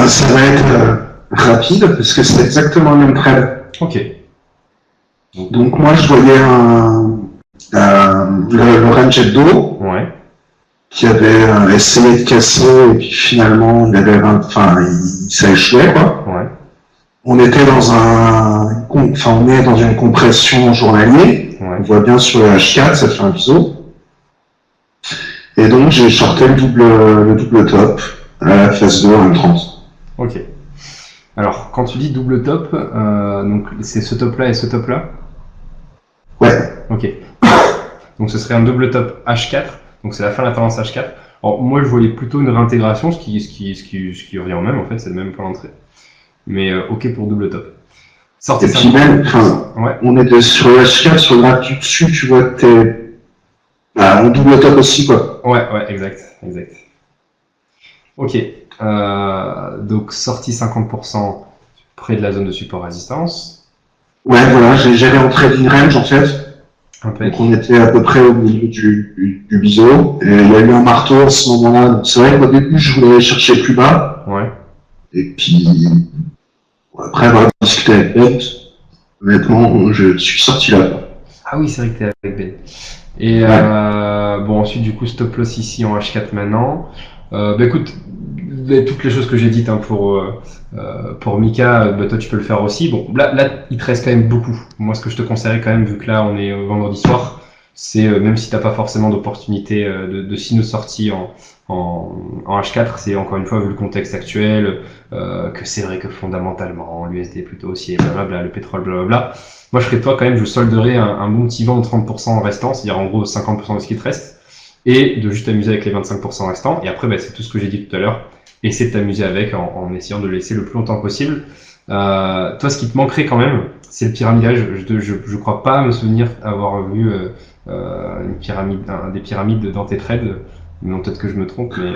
Ben, ça va être rapide parce que c'est exactement le même trade. Ok. Donc moi je voyais le Ranger d'eau Ouais. qui avait essayé de casser et puis finalement ça échouait quoi. Ouais. On était on est dans une compression journalier. Ouais. On voit bien sur le H4, ça fait un biseau. Et donc j'ai shorté le double top à la phase 2 à 1,30. Ok. Alors, quand tu dis double top, donc c'est ce top-là et ce top-là? Ouais. Ok. Donc ce serait un double top H4, donc c'est la fin de la tendance H4. Alors moi je voyais plutôt une réintégration, ce qui revient au même en fait, c'est le même point d'entrée. Mais ok pour double top. Sortie Et puis même, ouais. on est sur le H4, sur le graphe du dessus, tu vois que t'es en double top aussi quoi. Ouais, exact. Ok. Donc sortie 50% près de la zone de support résistance. Ouais, voilà, j'allais en trading range en fait. Donc on était à peu près au milieu du biseau. Et il y a eu un marteau à ce moment-là. Donc c'est vrai qu'au début, je voulais chercher plus bas. Ouais. Et puis, après avoir discuté avec Ben, honnêtement, je suis sorti là. Ah oui, c'est vrai que t'es avec Ben. Et bon, ensuite, du coup, stop loss ici en H4 maintenant. Écoute, toutes les choses que j'ai dites pour Mika, toi tu peux le faire aussi. Bon, là, il te reste quand même beaucoup. Moi, ce que je te conseillerais quand même, vu que là on est vendredi soir, c'est même si t'as pas forcément d'opportunité de signe sortie en H4, c'est encore une fois vu le contexte actuel, que c'est vrai que fondamentalement l'USD est plutôt haussier, blablabla, le pétrole, blablabla. Moi, je ferais de toi quand même, je solderais un bon petit vent de 30% en restant, c'est-à-dire en gros 50% de ce qui te reste, et de juste t'amuser avec les 25% restants. Et après, c'est tout ce que j'ai dit tout à l'heure. Essaie de t'amuser avec en essayant de le laisser le plus longtemps possible. Toi, ce qui te manquerait quand même, c'est le pyramidage. Je crois pas me souvenir avoir vu des pyramides dans tes trades. Non, peut-être que je me trompe, mais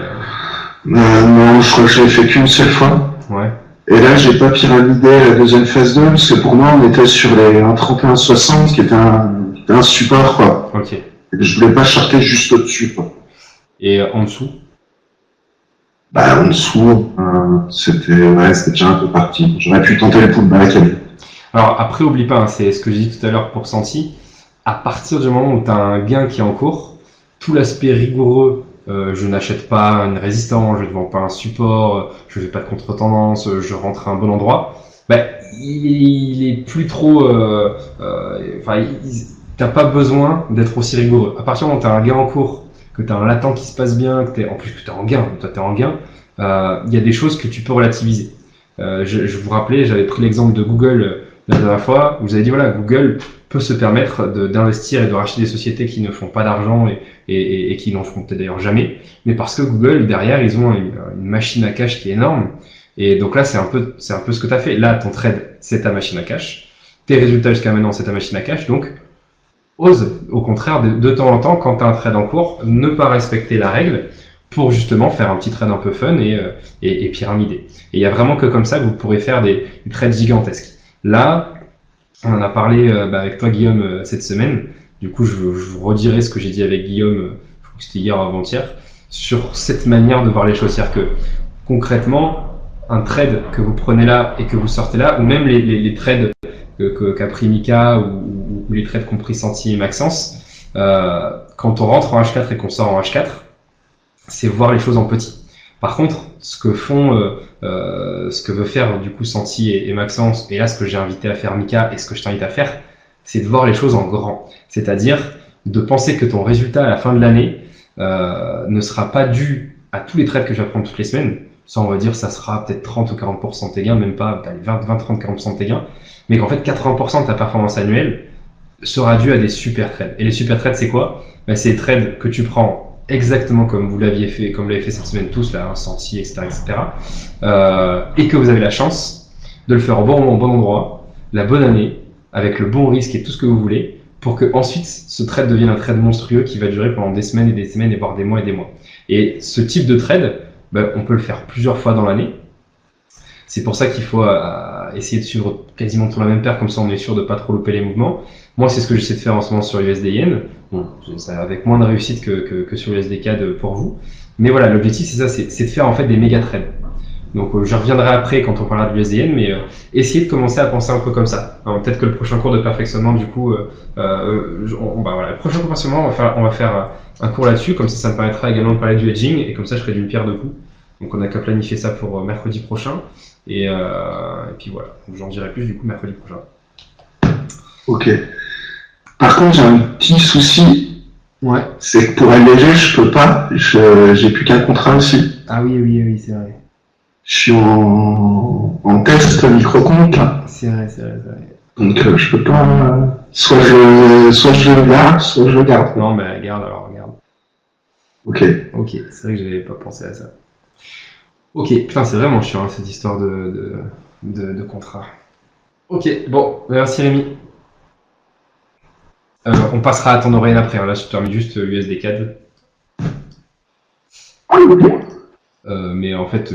Non, je crois que je l'ai fait qu'une seule fois. ouais. Et là, j'ai pas pyramidé la deuxième phase 2, parce que pour moi, on était sur les 1,3160, qui était un support, quoi. Ok. Et je voulais pas shorter juste au-dessus, quoi. Et en dessous? En dessous, c'était déjà un peu parti. J'aurais pu tenter le pullback. Alors après, oublie pas, hein, c'est ce que j'ai dit tout à l'heure pour Santi. À partir du moment où tu as un gain qui est en cours, tout l'aspect rigoureux, je n'achète pas une résistance, je ne vends pas un support, je fais pas de contre-tendance, je rentre à un bon endroit, il est plus trop... t'as pas besoin d'être aussi rigoureux. À partir du moment où tu as un gain en cours, que tu as un latent qui se passe bien, en plus que tu es en gain, toi tu es en gain, il y a des choses que tu peux relativiser. Je vous rappelais, j'avais pris l'exemple de Google la dernière fois, vous avez dit voilà, Google peut se permettre d'investir et de racheter des sociétés qui ne font pas d'argent et qui n'en feront peut-être d'ailleurs jamais, mais parce que Google, derrière, ils ont une machine à cash qui est énorme. Et donc là, c'est un peu ce que tu as fait. Là, ton trade, c'est ta machine à cash. Tes résultats jusqu'à maintenant, c'est ta machine à cash. Donc, ose, au contraire, de temps en temps, quand tu as un trade en cours, ne pas respecter la règle pour justement faire un petit trade un peu fun et pyramider. Et il y a vraiment que comme ça que vous pourrez faire des trades gigantesques. Là, on en a parlé avec toi, Guillaume, cette semaine. Du coup, je vous redirai ce que j'ai dit avec Guillaume, c'était hier ou avant-hier, sur cette manière de voir les choses. C'est-à-dire que concrètement, un trade que vous prenez là et que vous sortez là, ou même les trades qu'a pris Mika ou les trades qu'ont pris Santi et Maxence, quand on rentre en H4 et qu'on sort en H4, c'est voir les choses en petit. Par contre, ce que veut faire du coup Santi et Maxence, et là ce que j'ai invité à faire Mika et ce que je t'invite à faire, c'est de voir les choses en grand. C'est-à-dire de penser que ton résultat à la fin de l'année ne sera pas dû à tous les trades que je vais prendre toutes les semaines. Ça, on va dire, ça sera peut-être 30 ou 40% de tes gains, même pas 20, 30, 40% de tes gains, mais qu'en fait 80% de ta performance annuelle sera due à des super trades. Et les super trades, c'est quoi? C'est les trades que tu prends exactement comme vous l'aviez fait, comme vous l'avez fait cette semaine tous, là, Santi, etc., et que vous avez la chance de le faire au bon moment, au bon endroit, la bonne année, avec le bon risque et tout ce que vous voulez, pour que ensuite ce trade devienne un trade monstrueux qui va durer pendant des semaines et voire des mois et des mois. Et ce type de trade, on peut le faire plusieurs fois dans l'année. C'est pour ça qu'il faut essayer de suivre quasiment tout la même paire, comme ça on est sûr de pas trop louper les mouvements. Moi, c'est ce que j'essaie de faire en ce moment sur USD Yen. Bon, avec moins de réussite que sur USD CAD pour vous. Mais voilà, l'objectif, c'est ça, c'est de faire en fait des méga trades. Donc je reviendrai après quand on parlera du SDN, mais essayez de commencer à penser un peu comme ça. Peut-être que le prochain cours de perfectionnement, du coup, voilà, le prochain cours de perfectionnement, on va faire un cours là-dessus, comme ça me permettra également de parler du hedging, et comme ça je ferai d'une pierre deux coups. Donc on n'a qu'à planifier ça pour mercredi prochain, et puis voilà, j'en dirai plus du coup mercredi prochain. Ok. Par contre, j'ai un petit souci. Ouais. C'est que pour LDG, je peux pas. J'ai plus qu'un contrat aussi. Ah oui, c'est vrai. Je suis en test micro-compte, là. C'est vrai. Donc, je peux pas. Soit je le garde, soit je le garde. Non, mais garde. Ok. Ok, c'est vrai que j'avais pas pensé à ça. Ok, putain, c'est vraiment chiant hein, cette histoire de contrat. Ok, bon, merci Rémi. On passera à ton oreille après, hein. Là je te termine juste USD CAD. Mais en fait,